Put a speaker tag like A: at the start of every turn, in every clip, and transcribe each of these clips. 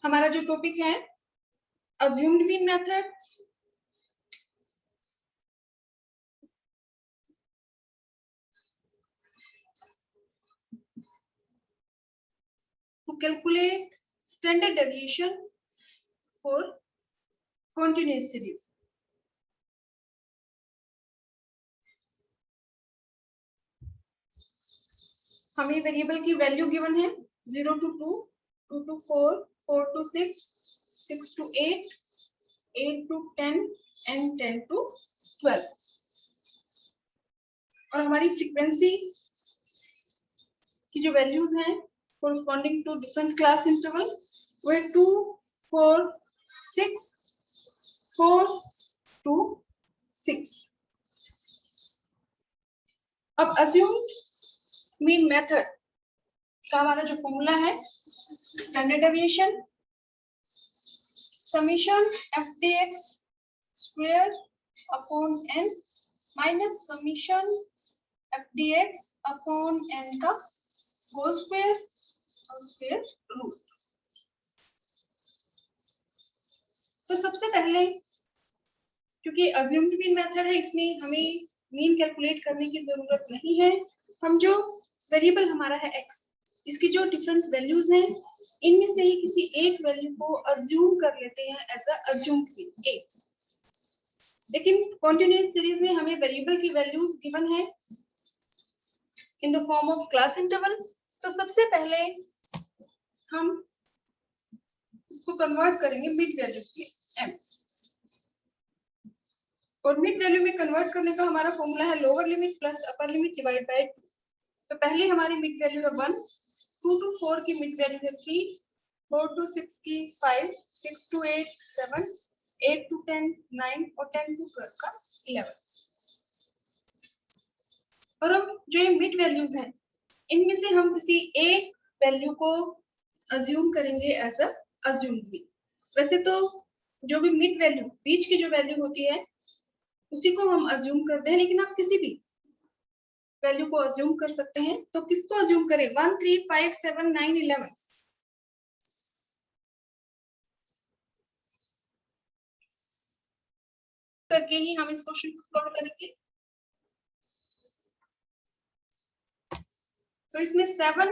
A: हमारा जो टॉपिक है assumed mean method. To calculate standard deviation for continuous series. हमें वेरिएबल की वैल्यू गिवन है 0 to 2, 2 to 4, 4 to 6, 6 to 8, 8 to 10 and 10 to 12। और हमारी फ्रीक्वेंसी की जो वैल्यूज हैं corresponding to different class interval वो है 2, 4, 6, 4 to 6। अब अज्यूम्ड मीन मेथड का हमारा जो फॉर्मूला है standard deviation summation f(dx) square upon n minus summation f(dx) upon n का होल स्क्वायर और स्क्वायर रूट। तो सबसे पहले क्योंकि अज्यूम्ड मीन मेथड है इसमें हमें मीन कैलकुलेट करने की जरूरत नहीं है। हम जो वेरिएबल हमारा है x इसकी जो डिफरेंट वैल्यूज हैं इनमें से ही किसी एक वैल्यू को अज्यूम कर लेते हैं as a assumed mean a। लेकिन कंटीन्यूअस सीरीज में हमें वेरिएबल की वैल्यूज गिवन है in the form of class interval. तो सबसे पहले हम इसको कन्वर्ट करेंगे मिड वैल्यूज में m। और मिड वैल्यू में कन्वर्ट करने का हमारा फॉर्मूला है lower limit plus upper limit divide by 2। तो पहले हमारी मिड वैल्यू है 1, 2 to 4 की मिड वैल्यू है 3, 4 to 6 की 5, 6 to 8 7, 8 to 10 9 और 10 to 12 का 11। और अब जो ये मिड वैल्यूज हैं इनमें से हम किसी एक वैल्यू को अज्यूम करेंगे एज अ अज्यूम्ड मीन। वैसे तो जो भी मिड वैल्यू बीच की जो वैल्यू होती है उसी को हम अज्यूम करते हैं, लेकिन आप किसी भी वैल्यू को अज्यूम कर सकते हैं। तो किसको अज्यूम करें 1 3 5 7 9 11 करके ही हम इस क्वेश्चन को सॉल्व करेंगे। तो इसमें 7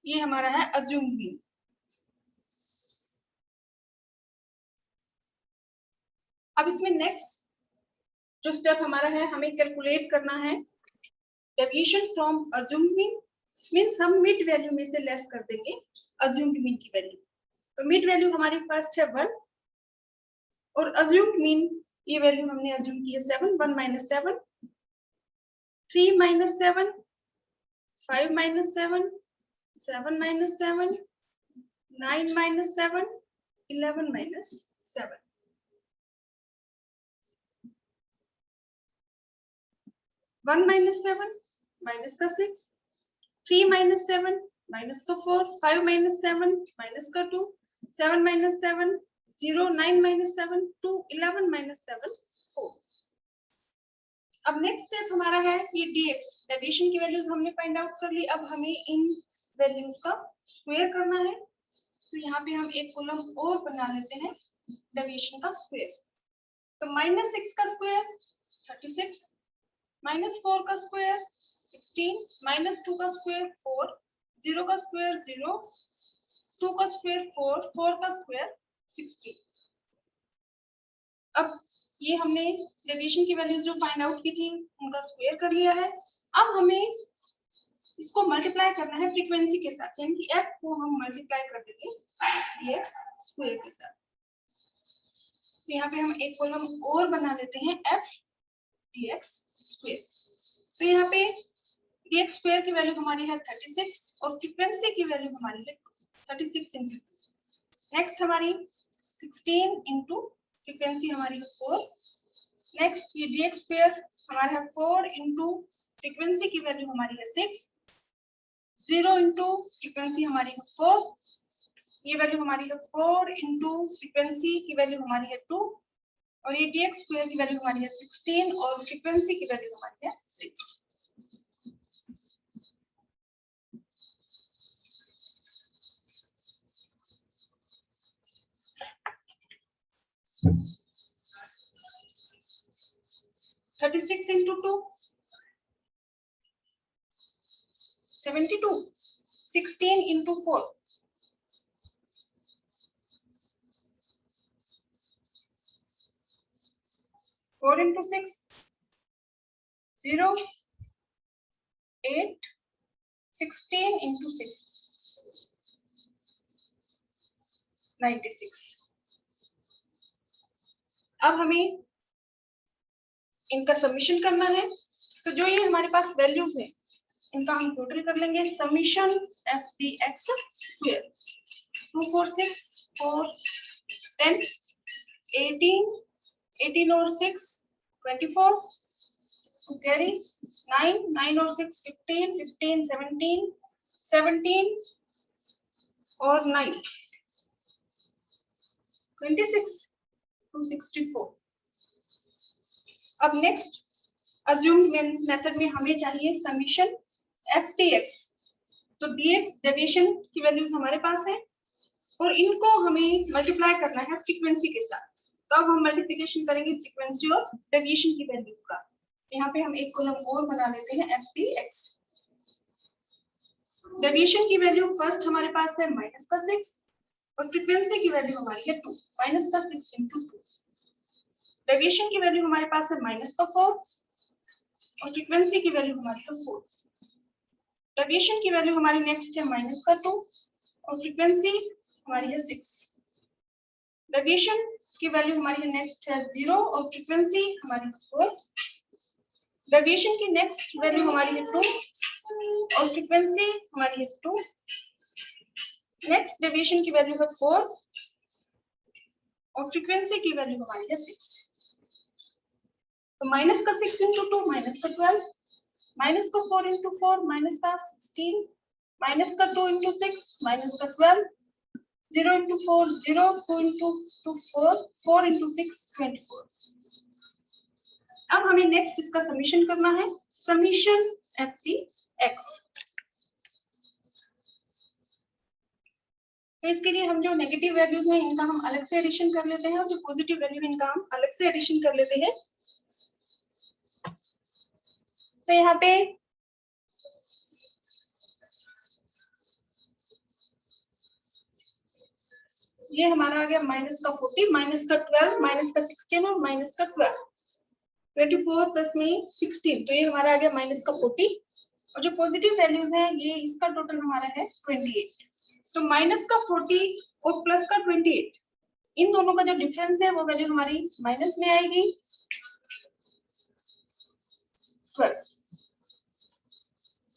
A: ये हमारा है अज्यूम्ड मीन। अब इसमें नेक्स्ट जो स्टेप हमारा है हमें कैलकुलेट करना है deviation from assumed mean. Means हम मिड वैल्यू में से लेस कर देंगे अज्यूम्ड मीन की वैल्यू। तो मिड वैल्यू हमारी फर्स्ट है 1 और अज्यूम्ड मीन ये वैल्यू हमने अज्यूम की है 7, 1 minus 7, 3 minus 7, 5 minus 7, 7 minus 7, 9 minus 7, 11 minus 7। 1 minus 7 minus का 6, 3 minus 7 माइनस का 4, 5 minus 7 माइनस का 2, 7 minus 7 0, 9 minus 7 2, 11 minus 7 4। अब नेक्स्ट स्टेप हमारा है ये dx डेविएशन की वैल्यूज हमने फाइंड आउट कर ली। अब हमें इन वैल्यूज का स्क्वायर करना है। तो यहाँ पे हम एक कॉलम और बना लेते हैं डेविएशन का स्क्वायर। तो -6 का स्क्वायर 36, -4 का स्क्वायर 16, -2 का स्क्वायर 4, 0 का स्क्वायर 0, 2 का स्क्वायर 4, 4 का स्क्वायर 16। अब ये हमने डेविएशन की वैल्यूज जो फाइंड आउट की थी उनका स्क्वायर कर लिया है। अब हमें इसको मल्टीप्लाई करना है फ्रीक्वेंसी के साथ, यानी कि f को हम मल्टीप्लाई कर देंगे dx स्क्वायर के साथ। तो यहाँ पे हम एक कॉलम और बना लेते हैं f dx स्क्वायर। तो यहाँ पे dx स्क्वायर की वैल्यू हमारी है 36 और फ्रीक्वेंसी की वैल्यू हमारी है 36 इंटू। नेक्स्ट हमारी 16 इंटू फ्रीक्वेंसी हमारी है 4। नेक्स्ट ये dx स्क्वायर हमारा है 4 इंटू फ्रीक्वेंसी की वैल्यू हमारी है 6, 0 इंटू फ्रीक्वेंसी हमारी है 4, ये वैल्यू हमारी है 4 इंटू फ्रीक्वेंसी की वैल्यू हमारी है 2 और ये dx स्क्वायर की वैल्यू हमारी है 16 और फ्रीक्वेंसी की वैल्यू हमारी है 6। 36 into 2, 72. 16 into 4, 4 into 6, 0, 8, 16 into 6, 96. अब हमें इनका सबमिशन करना है, तो जो ये हमारे पास वैल्यूज है इनका हम टोटल कर लेंगे। Summation f d x square 2 4 6 4 10 18 18 और 6 24 to carry 9 9 और 6 15 15 17 17 और 9 26 to 64। अब नेक्स्ट अज्यूम्ड मेथड में हमें चाहिए समीशन एफ डी एक्स। तो dx डेविएशन की वैल्यूज हमारे पास है और इनको हमें मल्टीप्लाई करना है फ्रीक्वेंसी के साथ। तो अब हम मल्टीप्लिकेशन करेंगे फ्रीक्वेंसी और डेविएशन की वैल्यूज का। यहाँ पे हम एक कॉलम और बना लेते हैं एफ डी एक्स। डेविएशन की वैल्यू फर्स्ट हमारे पास है -6 और फ्रीक्वेंसी की वैल्यू हमारी है 2 -6 into 2। डेविएशन की वैल्यू हमारे पास है -4 और फ्रीक्वेंसी की वैल्यू हमारी है 4। डेविएशन की वैल्यू हमारी नेक्स्ट है -2 और फ्रीक्वेंसी हमारी है 6। डेविएशन की वैल्यू हमारी नेक्स्ट है 0 और फ्रीक्वेंसी हमारी 4। डेविएशन की नेक्स्ट वैल्यू हमारी है 2 और फ्रीक्वेंसी हमारी है 2। नेक्स्ट डेविएशन की वैल्यू है 4 और फ्रीक्वेंसी की वैल्यू हमारी है 6। तो -6 into 2 -12, -4 into 4 -16, -2 into 6 -12, 0 into 4 0, 2 into 2 4, 4 into 6 24। अब हमें नेक्स्ट इसका समीशन करना है, समीशन एफ डी एक्स। तो इसके लिए हम जो नेगेटिव वैल्यूज हैं इनका हम अलग से एडिशन कर लेते हैं और जो पॉजिटिव वैल्यू है इनका हम अलग से एडिशन कर लेते हैं। तो यहाँ पे ये हमारा आ गया -40, -12, -16 और -12, 24 प्लस में 16, तो ये हमारा आ गया -40। और जो पॉजिटिव वैल्यूज हैं ये इसका टोटल हमारा है 28। तो -40 और प्लस का 28, इन दोनों का जो डिफरेंस है वो वैल्यू हमारी माइनस में आएगी 12।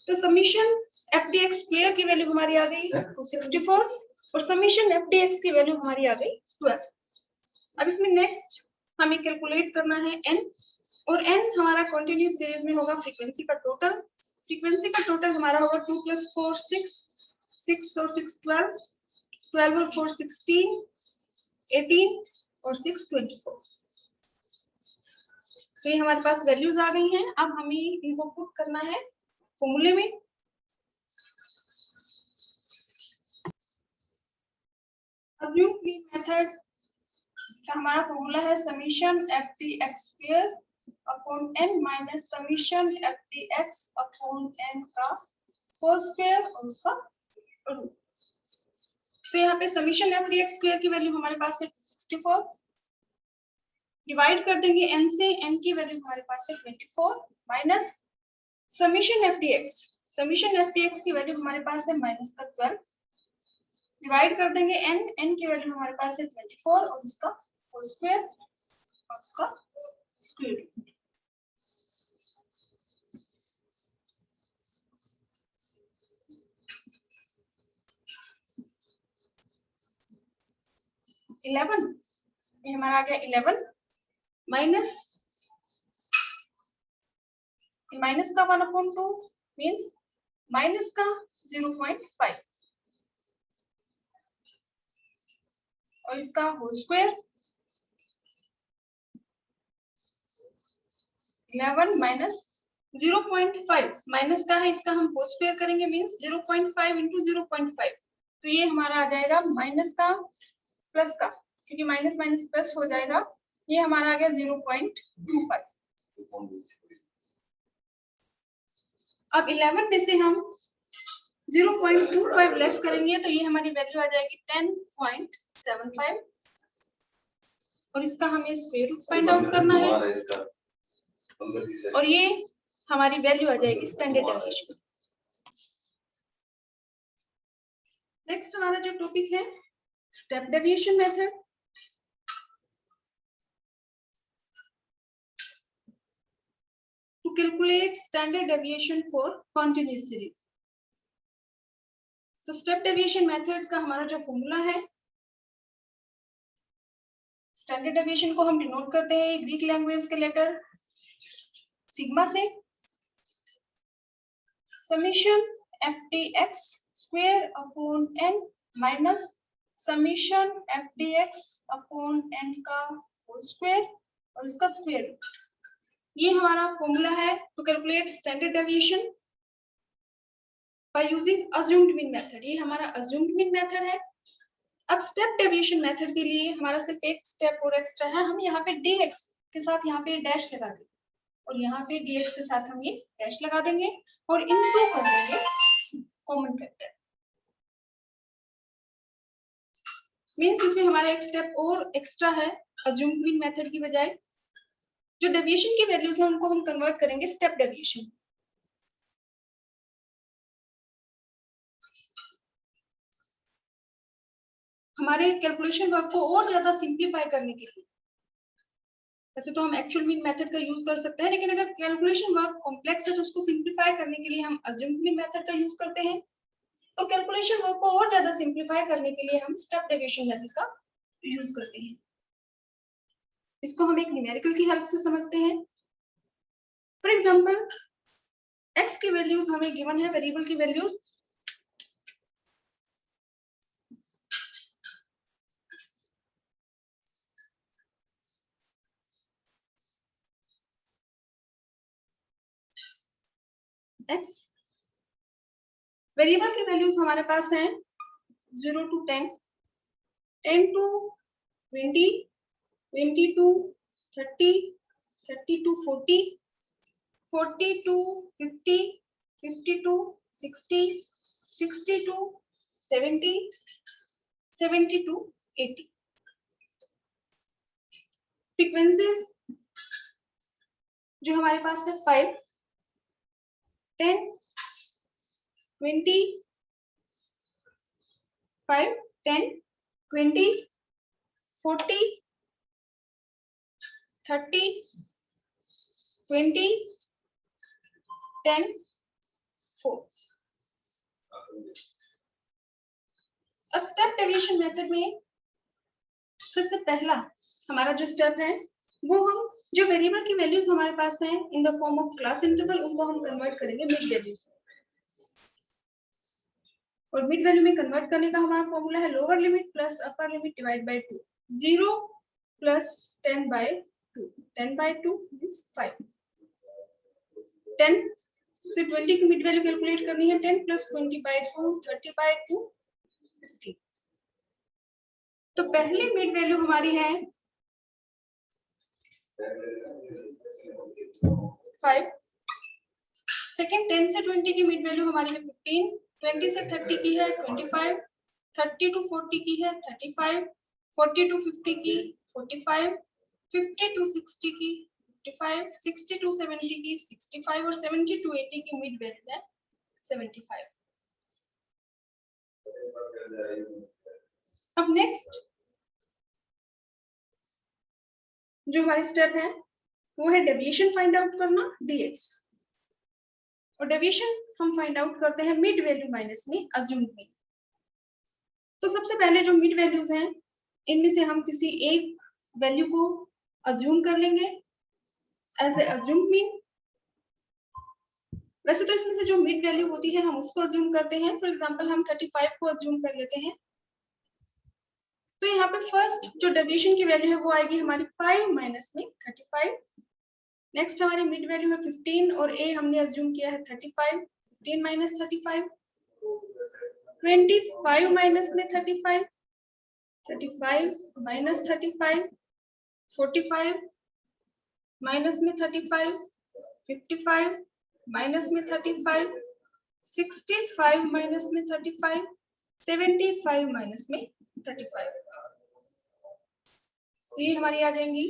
A: तो summation f d x square की वैल्यू हमारी आ गई 264 और समीशन एफ डी एक्स की वैल्यू हमारी आ गई 12। अब इसमें नेक्स्ट हमें कैलकुलेट करना है n, और n हमारा कंटिन्यूअस सीरीज में होगा फ्रीक्वेंसी का टोटल। फ्रीक्वेंसी का टोटल हमारा होगा 2 + 4 6, 6 और 6 12, 12 और 4 16, 18 और 6 24। तो ये हमारे पास वैल्यूज आ गई हैं। अब हमें इनको पुट करना है फॉर्मूले में। मेथड का हमारा फॉर्मूला है summation f d x square upon n minus summation f d x upon n का होल स्क्वायर और उसका रूट। तो यहाँ पे summation f d x square की वैल्यू हमारे पास है 264, डिवाइड कर देंगे n से, n की वैल्यू हमारे पास है 24 minus summation f d x. Summation f d x की वैल्यू हमारे पास है -12, डिवाइड कर देंगे n, n की वैल्यू हमारे पास है 24 और उसका होल स्क्वायर और उसका स्क्वायर रूट। ये हमारा आ गया 11 माइनस माइनस का 1/2 मीन्स माइनस का 0.5 और इसका होल स्क्वायर 11 माइनस 0.5 माइनस का है, इसका हम होल स्क्वायर करेंगे मीन्स 0.5 into 0.5, तो ये हमारा आ जाएगा माइनस का प्लस का क्योंकि माइनस माइनस प्लस हो जाएगा। ये हमारा आ गया 0.25। अब 11 में से हम 0.25 लेस करेंगे तो ये हमारी वैल्यू आ जाएगी 10.75 और इसका हमें स्क्वायर रूट फाइंड आउट करना है और ये हमारी वैल्यू आ जाएगी स्टैंडर्ड डेविएशन। नेक्स्ट हमारा जो टॉपिक है step deviation method. To calculate standard deviation for continuous series. तो स्टेप डेविएशन मेथड का हमारा जो फॉर्मूला है, स्टैंडर्ड डेविएशन को हम डिनोट करते हैं ग्रीक लैंग्वेज के लेटर सिग्मा से। Summation fdx square upon n minus summation fdx upon n का होल स्क्वायर और इसका स्क्वायर रूट। ये हमारा फॉर्मूला है to calculate standard deviation by using assumed mean method. ये हमारा अज्यूम्ड मीन मेथड है। अब स्टेप डेविएशन मेथड के लिए हमारा सिर्फ एक स्टेप और एक्स्ट्रा है। हम यहाँ पे dx के साथ यहाँ पे डैश लगा देंगे और यहाँ पे dx के साथ हम ये डैश लगा देंगे और इनटू कर देंगे कॉमन फैक्टर। मींस इसमें हमारा एक स्टेप और एक्स्ट्रा है अज्यूम्ड मीन मेथड की बजाय। जो डेविएशन की वैल्यूज है उनको हम कन्वर्ट करेंगे स्टेप डेविएशन। हमारे कैलकुलेशन वर्क को और ज्यादा सिंप्लीफाई करने के लिए, वैसे तो हम एक्चुअल मीन मेथड का यूज कर सकते हैं, लेकिन अगर कैलकुलेशन वर्क कॉम्प्लेक्स है तो उसको सिंप्लीफाई करने के लिए हम अज्यूम्ड मीन मेथड का यूज करते हैं। तो कैलकुलेशन वर्क को और ज्यादा सिंप्लीफाई करने के लिए हम स्टेप डेविएशन मेथड का यूज करते हैं। इसको हम एक न्यूमेरिकल की हेल्प से समझते हैं। फॉर एग्जांपल x की वैल्यूज हमें गिवन है, वेरिएबल की वैल्यूज x वेरिएबल की वैल्यूज हमारे पास हैं 0 to 10, 10 to 20, 20 to 30, 30 to 40, 40 to 50, 50 to 60, 60 to 70, 70 to 80। Frequencies जो हमारे पास है 5, 10, 20, 5, 10, 20, 40, 30, 20, 10, 4। अब स्टेप डेविएशन मेथड में सबसे पहला हमारा जो स्टेप है वो हम जो वेरिएबल की वैल्यूज हमारे पास हैं in the form of class interval, उनको हम कन्वर्ट करेंगे मिड वैल्यूज। और मिड वैल्यू में कन्वर्ट करने का हमारा फॉर्मूला है lower limit plus upper limit divide by 2। 0 plus 10 by 2, 10 by 2 means 5। 10 से 20 की मिड वैल्यू कैलकुलेट करनी है। 10 प्लस 20 बाय 2, 30 बाय 2, 50। तो पहली मिड वैल्यू हमारी है 5। सेकंड 10 से 20 की मिड वैल्यू हमारी है 15। 20 से 30 की है 25, 30 टू 40 की है 35, 40 टू 50 की 45, 50 टू 60 की 55, 60 टू 70 की 65 और 70 टू 80 की मिड वैल्यू है 75। अब नेक्स्ट जो हमारी स्टेप है वो है डेविएशन फाइंड आउट करना dx। और डेविएशन हम फाइंड आउट करते हैं मिड वैल्यू माइनस में अज्यूम्ड मीन। तो सबसे पहले जो मिड वैल्यूज हैं इनमें से हम किसी एक वैल्यू को अज्यूम कर लेंगे एज ए अज्यूम्ड मीन। वैसे तो इसमें से जो मिड वैल्यू होती है हम उसको अज्यूम करते हैं। फॉर एग्जांपल हम 35 को अज्यूम कर लेते हैं। तो यहाँ पे फर्स्ट जो डेविएशन की वैल्यू है वो आएगी हमारी 5 माइनस में 35। नेक्स्ट हमारी मिड वैल्यू है 15 और a हमने अज्यूम किया है 35। 15 माइनस 35, 25 माइनस में 35, 35 माइनस 35, 45 माइनस में 35, 55 माइनस में 35, 65 माइनस में 35, 75 माइनस में 35। तो ये हमारी आ जाएंगी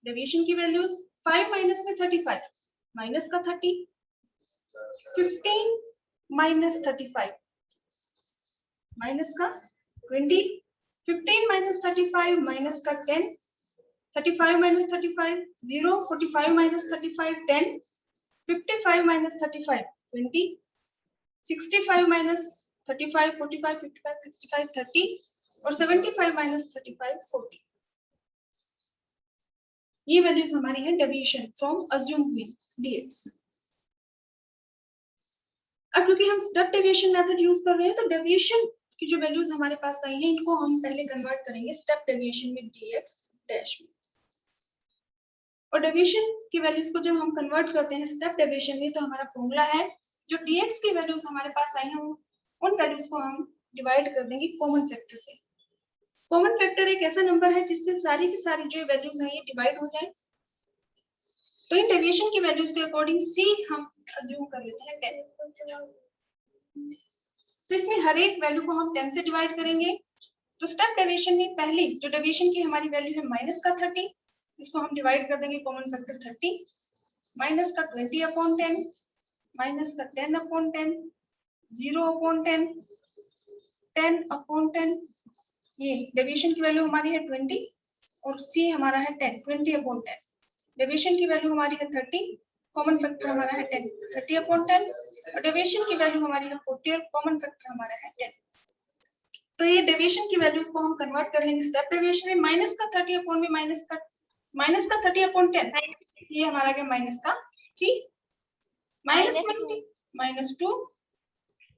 A: डेविएशन की वैल्यूज। 5 माइनस में 35 माइनस का 30, 15 माइनस 35 माइनस का 20, 15 माइनस 35 माइनस का 10, 35 माइनस 35 0, 45 माइनस 35 10, 55 माइनस 35 20, 65 माइनस 35 45 55 65 30 और 75 माइनस 35 40। ये वैल्यूज हमारी है deviation from assumed mean dx। अब क्योंकि हम स्टेप डेविएशन मेथड यूज कर रहे हैं तो डेविएशन की जो वैल्यूज हमारे पास आई हैं इनको हम पहले कन्वर्ट करेंगे स्टेप डेविएशन में dx डैश में। और डेविएशन की वैल्यूज को जब हम कन्वर्ट करते हैं स्टेप डेविएशन में तो हमारा फॉर्मूला है जो dx की वैल्यूज हमारे पास आई हैं उन वैल्यूज को हम डिवाइड कर देंगे कॉमन फैक्टर से। कॉमन फैक्टर एक ऐसा नंबर है जिससे सारी की सारी जो वैल्यूज हैं ये डिवाइड हो जाए। तो इन डेविएशन की वैल्यूज के अकॉर्डिंग c हम अज्यूम कर लेते हैं 10। तो इसमें हर एक वैल्यू को हम 10 से डिवाइड करेंगे। तो स्टेप डेविएशन में पहली जो डेविएशन की हमारी वैल्यू है माइनस का 30, इसको हम डिवाइड कर देंगे कॉमन फैक्टर 30, माइनस का 20/10, माइनस का 10/10, 0/10, 10/10। ये डेविएशन की वैल्यू हमारी है 20 और c हमारा है 10, 20/10। डेविएशन की वैल्यू हमारी है 30, कॉमन फैक्टर हमारा है 10, 30/10 और डेविएशन की वैल्यू हमारी है 40 और कॉमन फैक्टर हमारा है 10। तो ये डेविएशन की वैल्यूज को हम कन्वर्ट करेंगे स्टेप डेविएशन में। माइनस का 30 में माइनस का 30/10 ये हमारा क्या माइनस का 3, माइनस 20 माइनस 2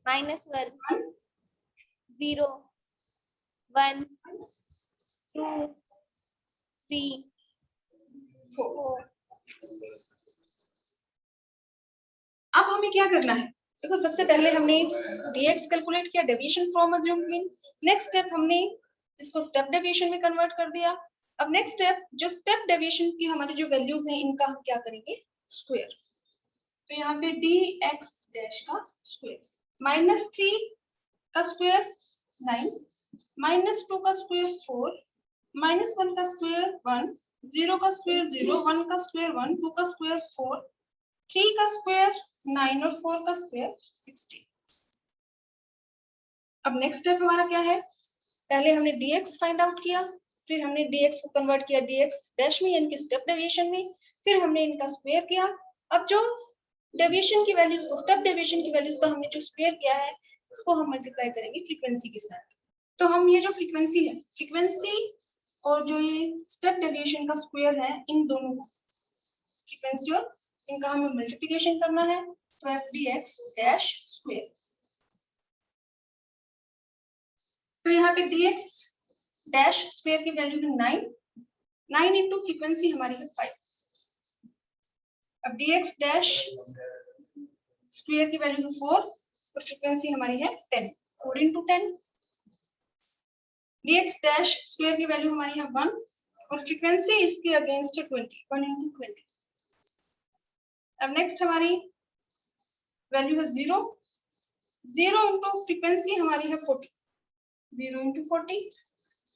B: माइनस 1 0 1 2 3 4।
A: अब हमें क्या करना है देखो सबसे पहले हमने dx कैलकुलेट किया deviation from assumed mean. Next step हमने इसको स्टेप डेविएशन में कन्वर्ट कर दिया। अब नेक्स्ट स्टेप जो स्टेप डेविएशन की हमारी जो वैल्यूज हैं इनका हम क्या करेंगे स्क्वायर। तो यहाँ पे dx डैश का स्क्वायर, -3 का स्क्वायर 9, -2 का स्क्वायर 4, -1 का स्क्वायर 1, 0 का स्क्वायर 0, 1 का स्क्वायर 1, 2 का स्क्वायर 4, 3 का स्क्वायर 9 और 4 का स्क्वायर 16। अब नेक्स्ट स्टेप हमारा क्या है, पहले हमने dx फाइंड आउट किया, फिर हमने dx को कन्वर्ट किया dx डैश में यानी कि स्टेप डेविएशन में, फिर हमने इनका स्क्वायर किया। अब जो डेविएशन की वैल्यूज को स्टेप डेविएशन की वैल्यूज का हमने जो स्क्वायर किया है उसको हम मल्टीप्लाई करेंगे फ्रीक्वेंसी के साथ। तो हम ये जो फ्रीक्वेंसी है फ्रीक्वेंसी और जो ये स्टेप डेविएशन का स्क्वायर है इन दोनों को फ्रीक्वेंसी और इनका हमें मल्टीप्लिकेशन करना है। तो f dx डैश स्क्वायर। तो यहाँ पे dx डैश स्क्वायर की वैल्यू है 9, 9 इंटू फ्रीक्वेंसी हमारी है 5। अब dx डैश स्क्वायर की वैल्यू है 4 और फ्रीक्वेंसी हमारी है 10, 4 इंटू 10। dx डैश स्क्वायर की वैल्यू हमारी है 1 और फ्रीक्वेंसी इसके अगेंस्ट 20, 1 इंटू 20। अब नेक्स्ट हमारी वैल्यू है 0, 0 इंटू फ्रीक्वेंसी हमारी है 40, 0 इंटू 40।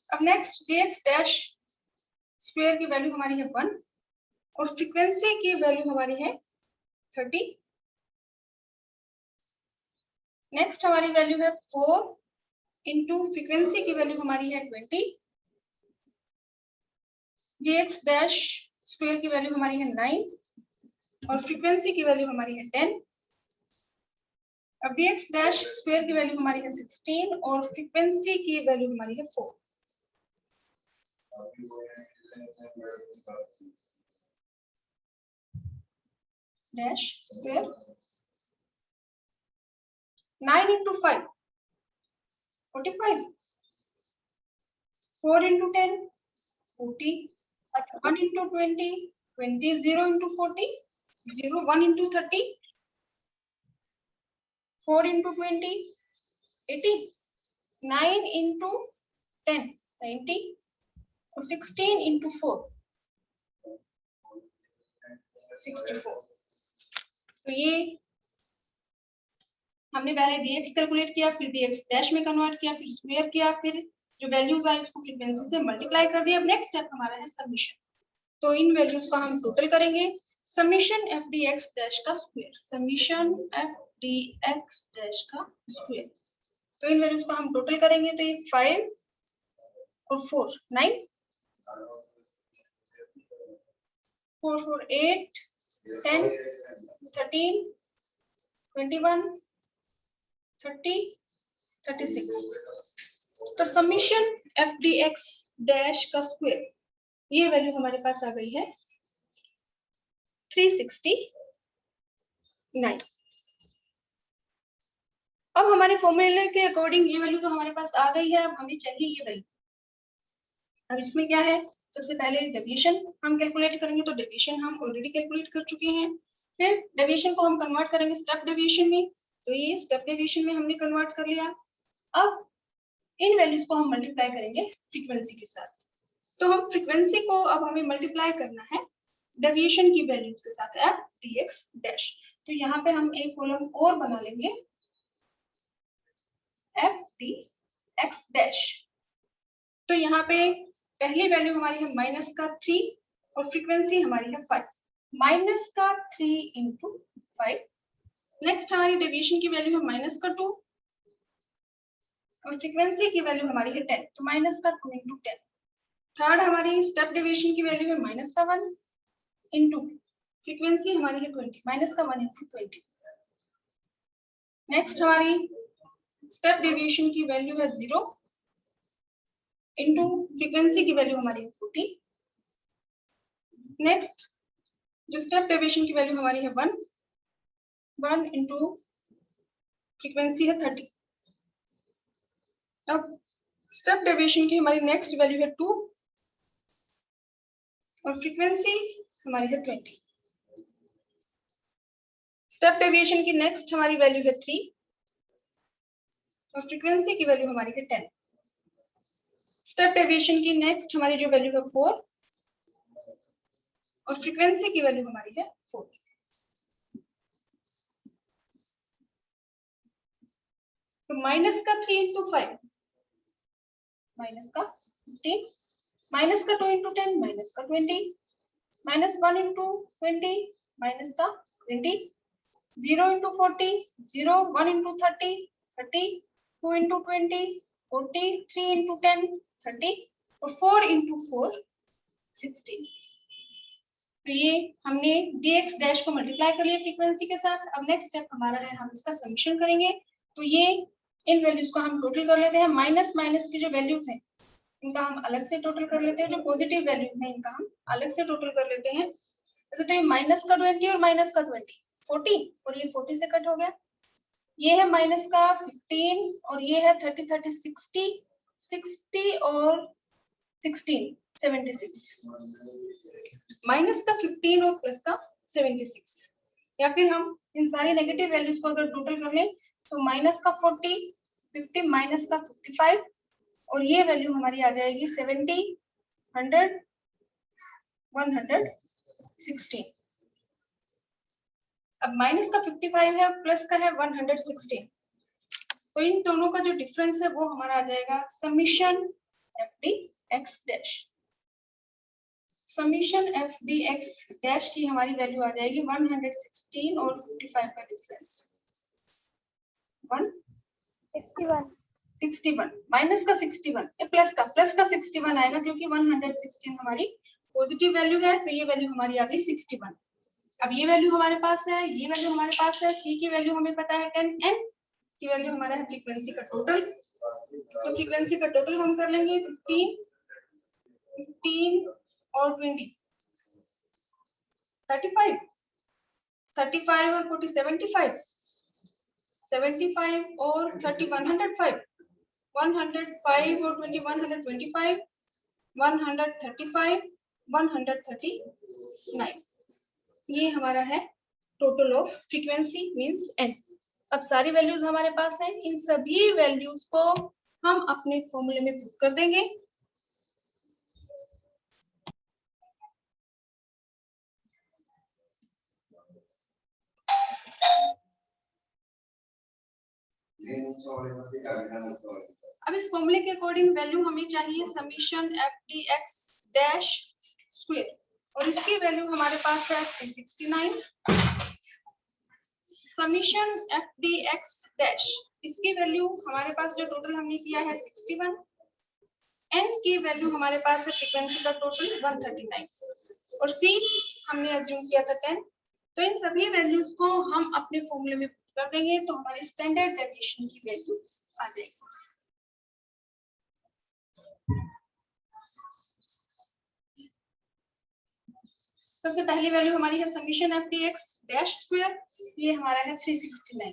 A: अब नेक्स्ट dx डैश स्क्वायर की वैल्यू हमारी है 1 और फ्रीक्वेंसी की वैल्यू हमारी है 30। नेक्स्ट हमारी वैल्यू है 4 इंटू फ्रीक्वेंसी की वैल्यू हमारी है 20। dx डैश स्क्वायर की वैल्यू हमारी है 9 और फ्रीक्वेंसी की वैल्यू हमारी है 10। अब dx डैश स्क्वायर की वैल्यू हमारी है 16 और फ्रीक्वेंसी की वैल्यू हमारी है 4। Dash square 9 into 5 45, 4 into 10 40, 1 into 20 20, 0 into 40 0, 1 into 30 4 into 20 80, 9 into 10 90 और 16 into 4 64। तो ये हमने पहले dx कैलकुलेट किया, फिर dx डैश में कन्वर्ट किया, फिर स्क्वायर किया, फिर जो वैल्यूज आई उसको फ्रीक्वेंसी से मल्टीप्लाई कर दिया। अब नेक्स्ट स्टेप हमारा है सबमिशन। तो इन वैल्यूज का हम टोटल करेंगे। Summation f d x dash का square, summation f d x dash का स्क्वायर। तो इन वैल्यूज का हम टोटल करेंगे तो ये 5 और 4 9 4 4 8 10 13 21 30 36। तो summation f d x dash का स्क्वायर, ये वैल्यू हमारे पास आ गई है 369। अब हमारे फॉर्मूले के अकॉर्डिंग ये वैल्यू तो हमारे पास आ गई है, अब हमें चाहिए ये वैल्यू। अब इसमें क्या है, सबसे पहले डेविएशन हम कैलकुलेट करेंगे। तो डेविएशन हम ऑलरेडी कैलकुलेट कर चुके हैं। फिर डेविएशन को हम कन्वर्ट करेंगे स्टेप डेविएशन में। तो ये स्टेप डेविएशन में हमने कन्वर्ट कर लिया। अब इन वैल्यूज को हम मल्टीप्लाई करेंगे फ्रीक्वेंसी के साथ। तो हम फ्रीक्वेंसी को अब हमें मल्टीप्लाई करना है डेविएशन की वैल्यूज के साथ एफ डी एक्स डैश। तो यहाँ पे हम एक कॉलम और बना लेंगे एफ डी एक्स डैश। तो यहाँ पे पहली वैल्यू हमारी है माइनस का 3 और फ्रीक्वेंसी हमारी है 5। माइनस का 3 इंटू 5। नेक्स्ट हमारी डेविएशन की वैल्यू है माइनस का 2 और फ्रीक्वेंसी की वैल्यू हमारी है 10। तो माइनस का 2 इंटू 10। थर्ड हमारी स्टेप डेविएशन की वैल्यू है माइनस का 1 इंटू फ्रीक्वेंसी हमारी है 20। माइनस का 1 इंटू 20। नेक्स्ट हमारी स्टेप डेविएशन की वैल्यू है 0 इंटू फ्रीक्वेंसी की वैल्यू हमारी है 40। नेक्स्ट जो स्टेप डेविएशन की वैल्यू हमारी है 1 इंटू फ्रीक्वेंसी है 30। अब स्टेप डेविएशन की हमारी नेक्स्ट वैल्यू है 2 और फ्रीक्वेंसी हमारी है 20। स्टेप डेविएशन की नेक्स्ट हमारी वैल्यू है 3 और फ्रीक्वेंसी की वैल्यू हमारी है 10। स्टेप डेविएशन की नेक्स्ट हमारी जो वैल्यू है 4 और फ्रीक्वेंसी की वैल्यू हमारी है 4। तो माइनस का 3 इंटू 5 माइनस का 15, माइनस का 2 इंटू 10 माइनस का 20, माइनस 1 इंटू 20 माइनस का 20, 0 इंटू 40 0, 1 इंटू 30 30, 2 इंटू 20 40, 3 इंटू 10 30 और 4 इंटू 4 16। तो ये हमने dx डैश को मल्टीप्लाई कर लिया फ्रीक्वेंसी के साथ। अब नेक्स्ट स्टेप हमारा है हम इसका समीशन करेंगे। तो ये इन वैल्यूज को हम टोटल कर लेते हैं। माइनस माइनस की जो वैल्यूज हैं इनका हम अलग से टोटल कर लेते हैं। जो पॉजिटिव वैल्यूज हैं इनका हम अलग से टोटल कर लेते हैं। तो ये माइनस का 20 और माइनस का 20 40 और ये 40 से कट हो गया। ये है माइनस का 15 और ये है 30 30 60 60 और 16 76। माइनस का 15 और प्लस का 76। या फिर हम इन सारी नेगेटिव वैल्यूज को अगर टोटल कर लें तो माइनस का 40 50 माइनस का 55 और ये वैल्यू हमारी आ जाएगी 70 100 116। अब माइनस का 55 है और प्लस का है 116। तो इन दोनों का जो डिफरेंस है वो हमारा आ जाएगा summation f d x dash. Summation f d x dash की हमारी वैल्यू आ जाएगी 116 और 55 का डिफरेंस 161 माइनस का 61 ये प्लस का 61 आएगा क्योंकि 116 हमारी पॉजिटिव वैल्यू है। तो ये वैल्यू हमारी आ गई 61। अब ये वैल्यू हमारे पास है, ये वैल्यू हमारे पास है, सी की वैल्यू हमें पता है 10, एन की वैल्यू हमारा है फ्रीक्वेंसी का टोटल। तो फ्रीक्वेंसी का टोटल हम कर लेंगे 15 और 20 35 35 और 40 75 75 और 30 105 105 और 20 125 135 139। ये हमारा है total of frequency means n. अब सारी वैल्यूज हमारे पास हैं। इन सभी वैल्यूज को हम अपने फॉर्मूले में पुट कर देंगे। अब इस फॉर्मूले के अकॉर्डिंग वैल्यू हमें चाहिए summation f d x dash square और इसकी वैल्यू हमारे पास है 369। Summation f d x dash इसकी वैल्यू हमारे पास जो टोटल हमने किया है 61। एन की वैल्यू हमारे पास है फ्रीक्वेंसी का टोटल 139 और सी हमने अज्यूम किया था 10। तो इन सभी वैल्यूज को हम अपने फॉर्मूले में कर देंगे तो हमारी स्टैंडर्ड डेविएशन की वैल्यू आ जाएगी। सबसे पहली वैल्यू हमारी है summation f d x dash square, ये हमारा है 369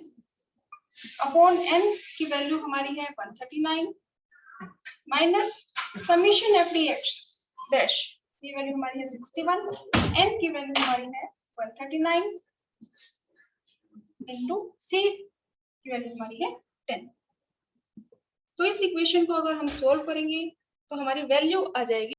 A: अपॉन एन की वैल्यू हमारी है 139 minus summation f d x dash ये वैल्यू हमारी है 61, एन की वैल्यू हमारी है 139 इनटू सी की वैल्यू हमारी है 10। तो इस इक्वेशन को अगर हम सोल्व करेंगे तो हमारी वैल्यू आ जाएगी